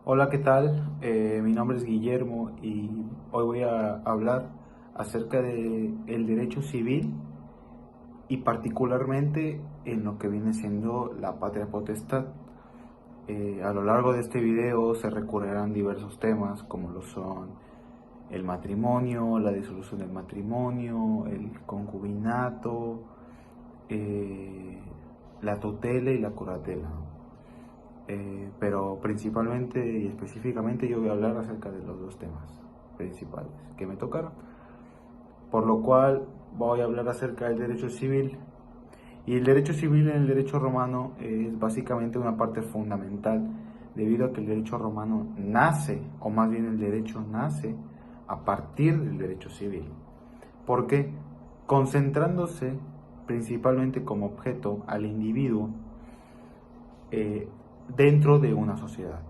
Hola, ¿qué tal? Mi nombre es Guillermo y hoy voy a hablar acerca de el derecho civil y particularmente en lo que viene siendo la patria potestad. A lo largo de este video se recurrirán diversos temas como lo son el matrimonio, la disolución del matrimonio, el concubinato, eh, la tutela y la curatela. Pero principalmente y específicamente yo voy a hablar acerca de los dos temas principales que me tocaron, por lo cual voy a hablar acerca del derecho civil. Y el derecho civil en el derecho romano es básicamente una parte fundamental, debido a que el derecho romano nace, o más bien el derecho nace a partir del derecho civil. ¿Por qué? Concentrándose principalmente como objeto al individuo eh, dentro de una sociedad,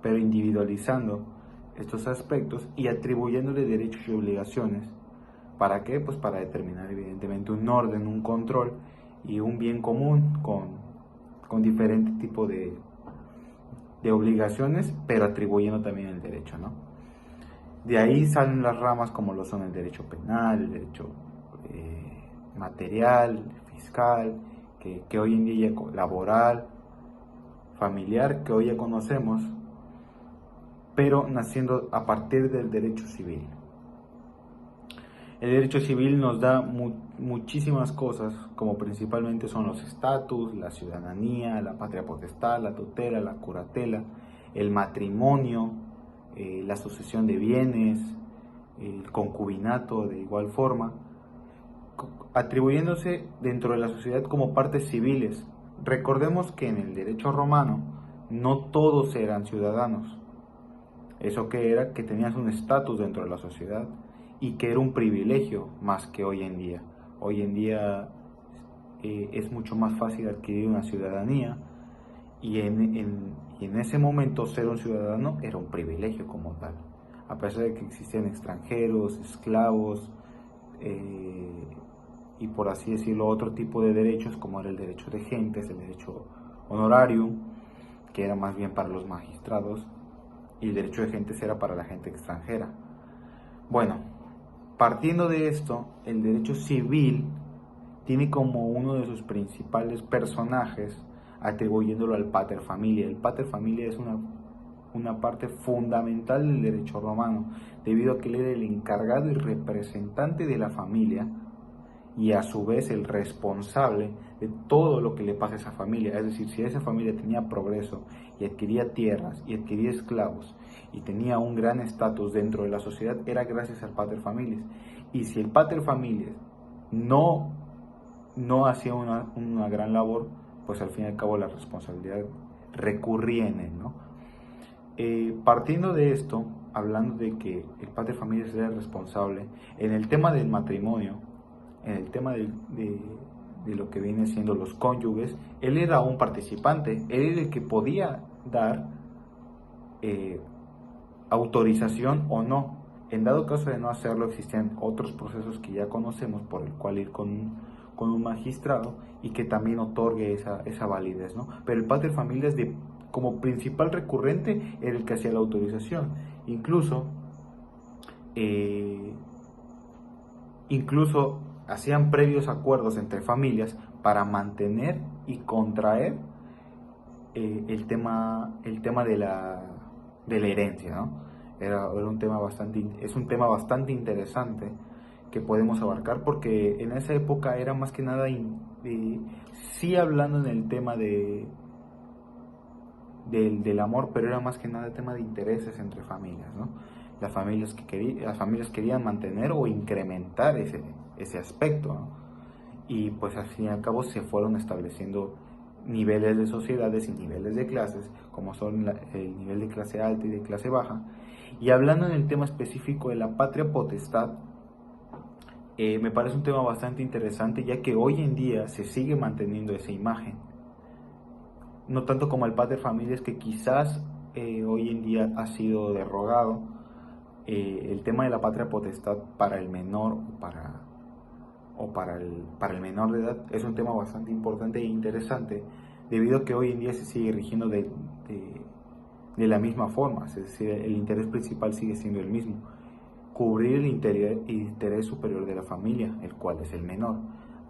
pero individualizando estos aspectos y atribuyéndole derechos y obligaciones. ¿Para qué? Pues para determinar evidentemente un orden, un control y un bien común con diferente tipo de obligaciones, pero atribuyendo también el derecho, ¿no? De ahí salen las ramas como lo son el derecho penal, el derecho material, fiscal, que hoy en día laboral, familiar, que hoy ya conocemos, pero naciendo a partir del derecho civil. El derecho civil nos da muchísimas cosas, como principalmente son los estatus, la ciudadanía, la patria potestad, la tutela, la curatela, el matrimonio, la sucesión de bienes, el concubinato de igual forma, atribuyéndose dentro de la sociedad como partes civiles. Recordemos que en el derecho romano no todos eran ciudadanos. Eso que era que tenías un estatus dentro de la sociedad y que era un privilegio más que hoy en día. Hoy en día es mucho más fácil adquirir una ciudadanía y en ese momento ser un ciudadano era un privilegio como tal. A pesar de que existían extranjeros, esclavos eh, y por así decirlo otro tipo de derechos como era el derecho de gentes, el derecho honorario, que era más bien para los magistrados, y el derecho de gentes era para la gente extranjera. Bueno, partiendo de esto, el derecho civil tiene como uno de sus principales personajes, atribuyéndolo al pater familia. El pater familia es una parte fundamental del derecho romano, debido a que él era el encargado y representante de la familia y a su vez el responsable de todo lo que le pasa a esa familia. Es decir, si esa familia tenía progreso y adquiría tierras y adquiría esclavos y tenía un gran estatus dentro de la sociedad, era gracias al pater familias. Y si el pater familias no, no hacía una gran labor, pues al fin y al cabo la responsabilidad recurría en él, ¿no? Partiendo de esto, hablando de que el pater familias era el responsable, en el tema del matrimonio, en el tema de lo que viene siendo los cónyuges, él era un participante, él era el que podía dar eh, autorización o no. En dado caso de no hacerlo, existían otros procesos que ya conocemos por el cual ir con un magistrado y que también otorgue esa validez, ¿no? Pero el pater familias como principal recurrente era el que hacía la autorización. Incluso, eh, incluso hacían previos acuerdos entre familias para mantener y contraer el tema de la herencia, ¿no? Era un tema es un tema bastante interesante que podemos abarcar porque en esa época era más que nada, sí hablando en el tema del amor, pero era más que nada el tema de intereses entre familias, ¿no? Las familias querían mantener o incrementar ese aspecto, ¿no? Y pues al fin y al cabo se fueron estableciendo niveles de sociedades y niveles de clases, como son el nivel de clase alta y de clase baja. Y hablando en el tema específico de la patria potestad, me parece un tema bastante interesante, ya que hoy en día se sigue manteniendo esa imagen. No tanto como el pater familias, que quizás hoy en día ha sido derogado. El tema de la patria potestad para el menor para el menor de edad es un tema bastante importante e interesante, debido a que hoy en día se sigue rigiendo de la misma forma, es decir, el interés principal sigue siendo el mismo, cubrir el interés superior de la familia, el cual es el menor,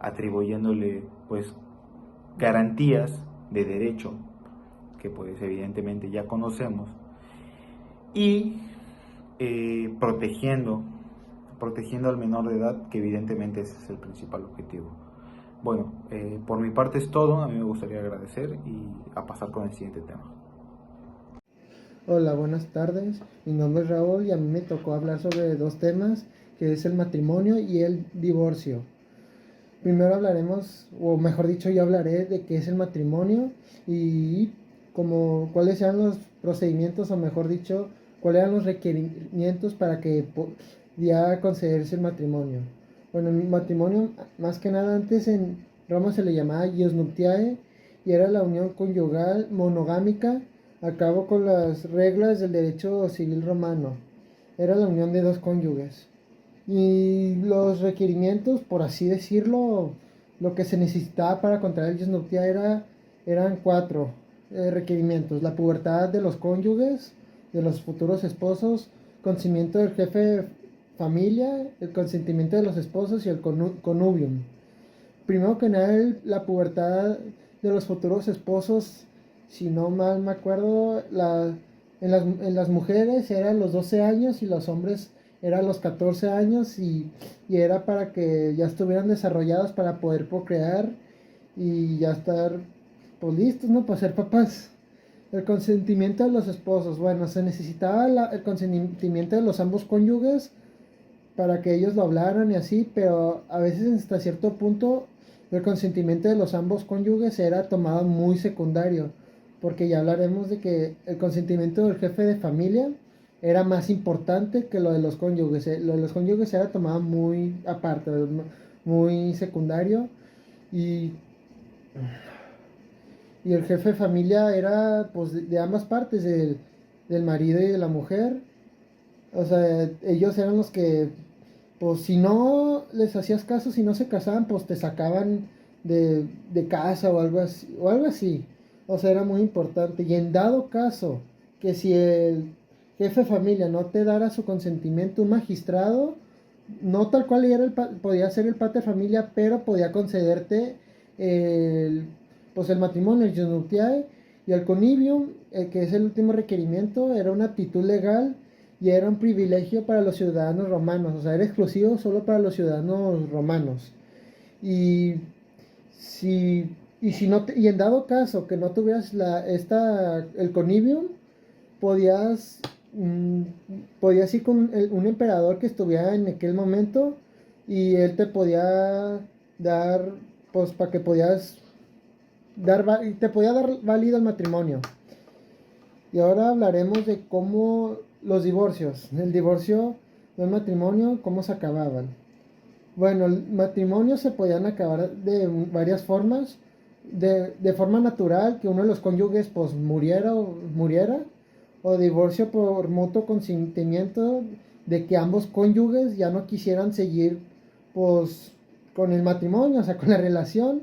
atribuyéndole pues garantías de derecho que pues evidentemente ya conocemos y protegiendo al menor de edad, que evidentemente ese es el principal objetivo. Bueno, por mi parte es todo. A mí me gustaría agradecer y a pasar con el siguiente tema. Hola, buenas tardes. Mi nombre es Raúl y a mí me tocó hablar sobre dos temas, que es el matrimonio y el divorcio. Primero hablaremos, o mejor dicho, yo hablaré de qué es el matrimonio y cuáles sean los procedimientos, o mejor dicho, cuáles eran los requerimientos para que pudiera concederse el matrimonio. Bueno, el matrimonio, más que nada, antes en Roma se le llamaba ius nuptiae y era la unión conyugal monogámica a cabo con las reglas del derecho civil romano. Era la unión de dos cónyuges. Y los requerimientos, por así decirlo, lo que se necesitaba para contraer el ius nuptiae eran cuatro requerimientos: la pubertad de los cónyuges, de los futuros esposos, consentimiento del jefe de familia, el consentimiento de los esposos y el connubium. Primero que nada, la pubertad de los futuros esposos, si no mal me acuerdo, en las mujeres eran los 12 años y los hombres eran los 14 años y era para que ya estuvieran desarrollados para poder procrear y ya estar pues listos, ¿no? Para ser papás. El consentimiento de los esposos, bueno, se necesitaba el consentimiento de los ambos cónyuges para que ellos lo hablaran y así, pero a veces hasta cierto punto el consentimiento de los ambos cónyuges era tomado muy secundario, porque ya hablaremos de que el consentimiento del jefe de familia era más importante que lo de los cónyuges. Lo de los cónyuges era tomado muy aparte, muy secundario, y, y el jefe de familia era pues de ambas partes, del marido y de la mujer. O sea, ellos eran los que pues si no les hacías caso, si no se casaban, pues te sacaban de casa o algo así, o algo así. O sea, era muy importante. Y en dado caso que si el jefe de familia no te dara su consentimiento, un magistrado, no tal cual era podía ser el padre de familia, pero podía concederte el, pues el matrimonio, el ius nuptiae y el connivium, que es el último requerimiento, era una aptitud legal y era un privilegio para los ciudadanos romanos, o sea, era exclusivo solo para los ciudadanos romanos. Y y en dado caso que no tuvieras el connivium, podías, mm, podías ir con un emperador que estuviera en aquel momento y él te podía dar, pues para que podías te podía dar válido el matrimonio. Y ahora hablaremos de cómo los divorcios, el divorcio del matrimonio, cómo se acababan. Bueno, el matrimonio se podían acabar de varias formas. De forma natural, que uno de los cónyuges pues muriera, o divorcio por mutuo consentimiento de que ambos cónyuges ya no quisieran seguir pues con el matrimonio, o sea, con la relación.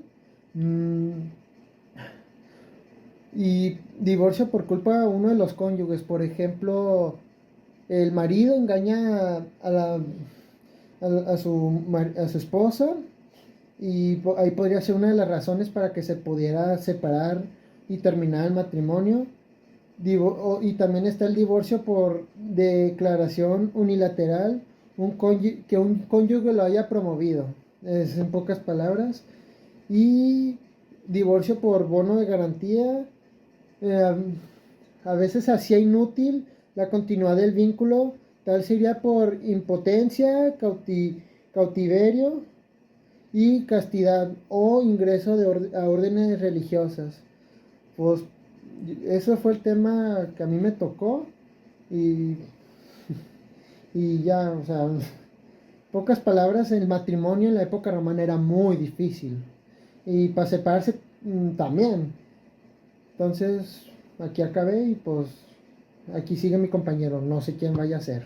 Y divorcio por culpa de uno de los cónyuges. Por ejemplo, el marido engaña a su esposa y ahí podría ser una de las razones para que se pudiera separar y terminar el matrimonio. Y también está el divorcio por declaración unilateral, que un cónyuge lo haya promovido, es en pocas palabras. Y divorcio por bono de garantía, eh, a veces se hacía inútil la continuidad del vínculo, tal sería por impotencia, cautiverio y castidad o ingreso a órdenes religiosas. Pues eso fue el tema que a mí me tocó y, y ya, o sea, pocas palabras, el matrimonio en la época romana era muy difícil y para separarse también. Entonces, aquí acabé y pues aquí sigue mi compañero, no sé quién vaya a ser.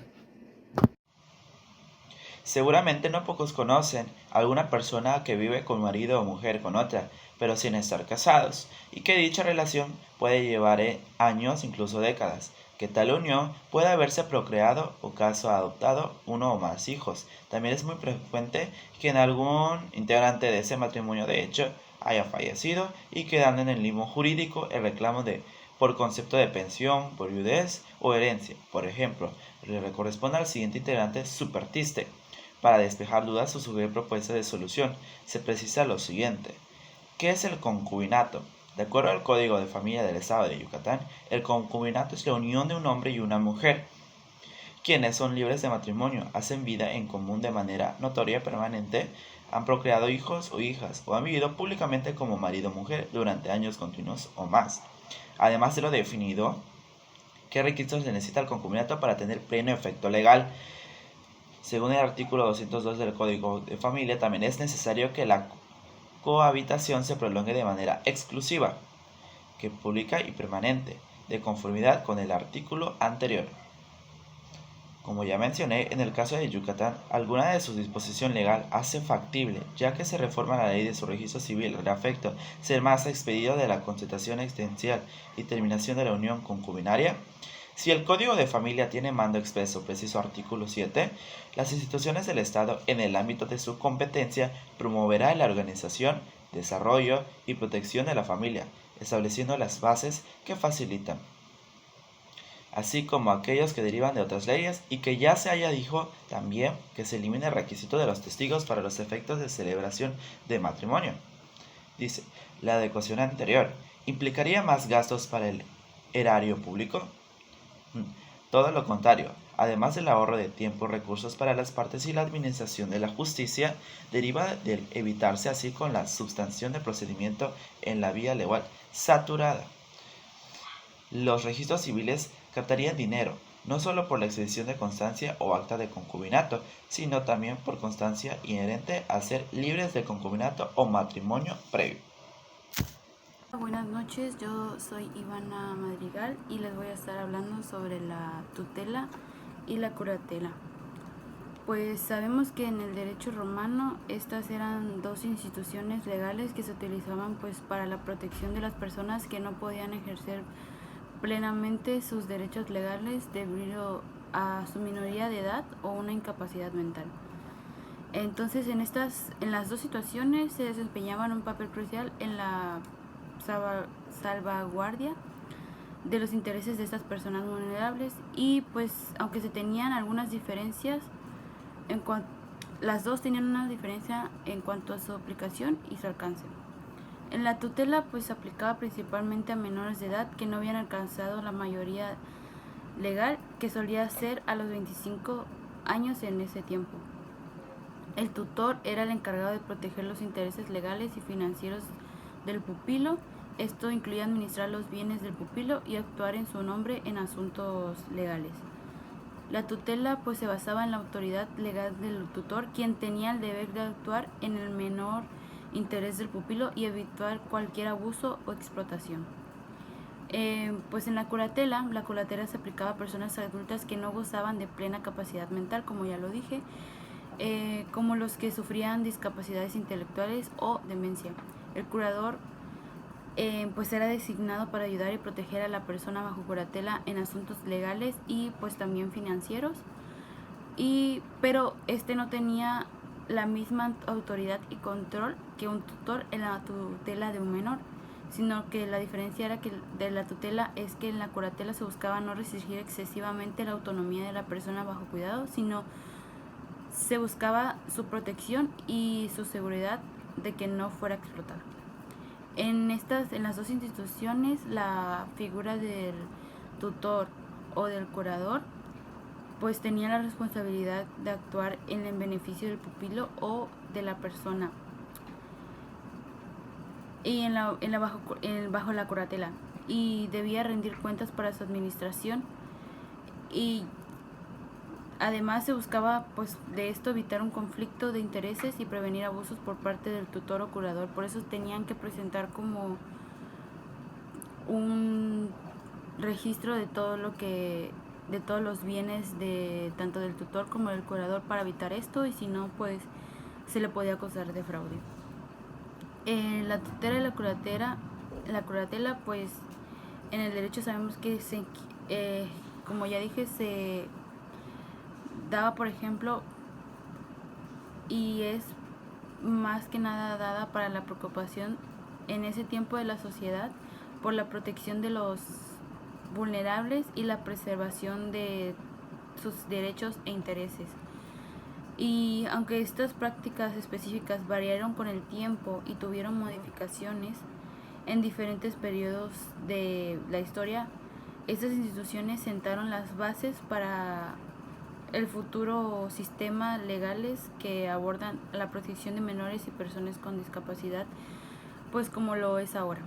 Seguramente no pocos conocen a alguna persona que vive con marido o mujer con otra, pero sin estar casados, y que dicha relación puede llevar años, incluso décadas, que tal unión puede haberse procreado o caso adoptado uno o más hijos. También es muy frecuente que en algún integrante de ese matrimonio de hecho haya fallecido y quedando en el limbo jurídico el reclamo de por concepto de pensión, por viudez o herencia. Por ejemplo, le corresponde al siguiente integrante supertiste. Para despejar dudas o sugerir propuestas de solución, se precisa lo siguiente. ¿Qué es el concubinato? De acuerdo al Código de Familia del Estado de Yucatán, el concubinato es la unión de un hombre y una mujer, quienes son libres de matrimonio, hacen vida en común de manera notoria y permanente, han procreado hijos o hijas, o han vivido públicamente como marido o mujer durante años continuos o más. Además de lo definido, ¿qué requisitos se necesita el concubinato para tener pleno efecto legal? Según el artículo 202 del Código de Familia, también es necesario que la cohabitación se prolongue de manera exclusiva, que pública y permanente, de conformidad con el artículo anterior. Como ya mencioné, en el caso de Yucatán, alguna de su disposición legal hace factible, ya que se reforma la ley de su registro civil al efecto ser más expedido de la constatación existencial y terminación de la unión concubinaria. Si el Código de Familia tiene mando expreso, preciso artículo 7, las instituciones del Estado, en el ámbito de su competencia, promoverá la organización, desarrollo y protección de la familia, estableciendo las bases que facilitan, así como aquellos que derivan de otras leyes, y que ya se haya dicho también que se elimine el requisito de los testigos para los efectos de celebración de matrimonio. Dice, la adecuación anterior implicaría más gastos para el erario público. Todo lo contrario, además del ahorro de tiempo y recursos para las partes y la administración de la justicia, deriva del evitarse así con la substanción del procedimiento en la vía legal saturada. Los registros civiles captarían dinero, no solo por la expedición de constancia o acta de concubinato, sino también por constancia inherente a ser libres de concubinato o matrimonio previo. Buenas noches, yo soy Ivana Madrigal y les voy a estar hablando sobre la tutela y la curatela. Pues sabemos que en el derecho romano estas eran dos instituciones legales que se utilizaban pues para la protección de las personas que no podían ejercer plenamente sus derechos legales debido a su minoría de edad o una incapacidad mental. Entonces en las dos situaciones se desempeñaban un papel crucial en la salvaguardia de los intereses de estas personas vulnerables y pues aunque se tenían algunas diferencias las dos tenían una diferencia en cuanto a su aplicación y su alcance. En la tutela pues se aplicaba principalmente a menores de edad que no habían alcanzado la mayoría legal, que solía ser a los 25 años en ese tiempo. El tutor era el encargado de proteger los intereses legales y financieros del pupilo. Esto incluía administrar los bienes del pupilo y actuar en su nombre en asuntos legales. La tutela pues se basaba en la autoridad legal del tutor, quien tenía el deber de actuar en el menor interés del pupilo y evitar cualquier abuso o explotación. Pues en la curatela se aplicaba a personas adultas que no gozaban de plena capacidad mental, como ya lo dije, como los que sufrían discapacidades intelectuales o demencia. El curador pues era designado para ayudar y proteger a la persona bajo curatela en asuntos legales y pues también financieros, pero este no tenía la misma autoridad y control que un tutor en la tutela de un menor, sino que la diferencia era que de la tutela es que en la curatela se buscaba no restringir excesivamente la autonomía de la persona bajo cuidado, sino se buscaba su protección y su seguridad de que no fuera explotada. En las dos instituciones, la figura del tutor o del curador pues tenía la responsabilidad de actuar en el beneficio del pupilo o de la persona y bajo la curatela, y debía rendir cuentas para su administración, y además se buscaba pues de esto evitar un conflicto de intereses y prevenir abusos por parte del tutor o curador. Por eso tenían que presentar como un registro de todo lo que de todos los bienes de tanto del tutor como del curador para evitar esto, y si no, pues se le podía acusar de fraude. La tutela y la curatela, pues en el derecho sabemos que como ya dije, se daba, por ejemplo, y es más que nada dada para la preocupación en ese tiempo de la sociedad por la protección de los vulnerables y la preservación de sus derechos e intereses. Y aunque estas prácticas específicas variaron con el tiempo y tuvieron modificaciones en diferentes periodos de la historia, estas instituciones sentaron las bases para el futuro sistema legales que abordan la protección de menores y personas con discapacidad, pues como lo es ahora.